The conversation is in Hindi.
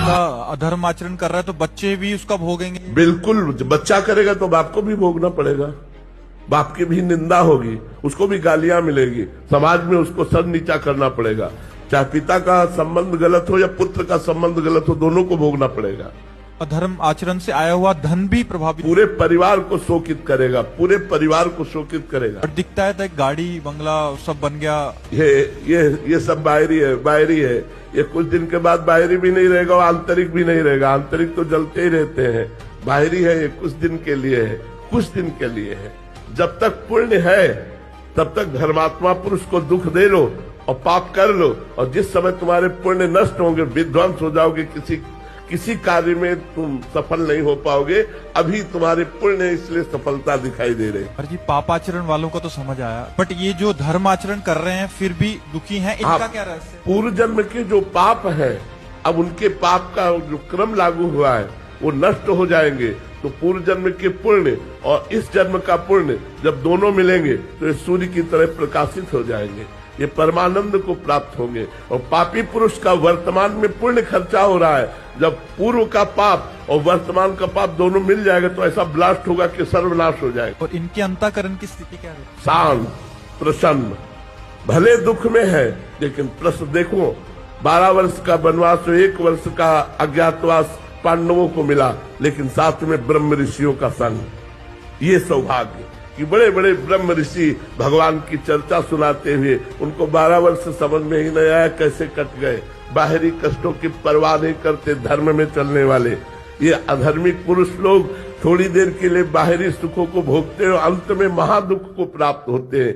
बेटा अधर्म आचरण कर रहा है तो बच्चे भी उसका भोगेंगे। बिल्कुल, बच्चा करेगा तो बाप को भी भोगना पड़ेगा, बाप की भी निंदा होगी, उसको भी गालियां मिलेगी, समाज में उसको सर नीचा करना पड़ेगा। चाहे पिता का संबंध गलत हो या पुत्र का संबंध गलत हो, दोनों को भोगना पड़ेगा। अधर्म आचरण से आया हुआ धन भी प्रभावित, पूरे परिवार को शोकित करेगा, पूरे परिवार को शोकित करेगा। और दिखता है तो गाड़ी बंगला सब बन गया। ये सब बाहरी है, बाहरी है। ये कुछ दिन के बाद बाहरी भी नहीं रहेगा और आंतरिक भी नहीं रहेगा। आंतरिक तो जलते ही रहते हैं, बाहरी है ये कुछ दिन के लिए है, कुछ दिन के लिए है। जब तक पुण्य है तब तक धर्मात्मा पुरुष को दुख दे लो और पाप कर लो, और जिस समय तुम्हारे पुण्य नष्ट होंगे, विध्वंस हो जाओगे, किसी कार्य में तुम सफल नहीं हो पाओगे। अभी तुम्हारे पुण्य है, इसलिए सफलता दिखाई दे रही। पर जी पापाचरण वालों को तो समझ आया, बट ये जो धर्म आचरण कर रहे हैं फिर भी दुखी हैं, इनका क्या रहस्य? पूर्व जन्म के जो पाप है, अब उनके पाप का जो क्रम लागू हुआ है वो नष्ट हो जाएंगे। तो पूर्व जन्म के पुण्य और इस जन्म का पुण्य जब दोनों मिलेंगे तो ये सूर्य की तरह प्रकाशित हो जाएंगे, ये परमानंद को प्राप्त होंगे। और पापी पुरुष का वर्तमान में पुण्य खर्चा हो रहा है, जब पूर्व का पाप और वर्तमान का पाप दोनों मिल जाएगा तो ऐसा ब्लास्ट होगा कि सर्वनाश हो जाएगा। और इनके अंतःकरण की स्थिति क्या है? शांत, प्रसन्न, भले दुख में है लेकिन प्रसन्न। देखो 12 वर्ष का वनवास, 1 वर्ष का अज्ञातवास पांडवों को मिला, लेकिन साथ में ब्रह्म ऋषियों का संग। ये सौभाग्य कि बड़े बड़े ब्रह्म ऋषि भगवान की चर्चा सुनाते हुए उनको 12 वर्ष समझ में ही नहीं आया कैसे कट गए। बाहरी कष्टों की परवाह नहीं करते धर्म में चलने वाले ये अधर्मिक पुरुष लोग थोड़ी देर के लिए बाहरी सुखों को भोगते हैं और अंत में महादुख को प्राप्त होते हैं।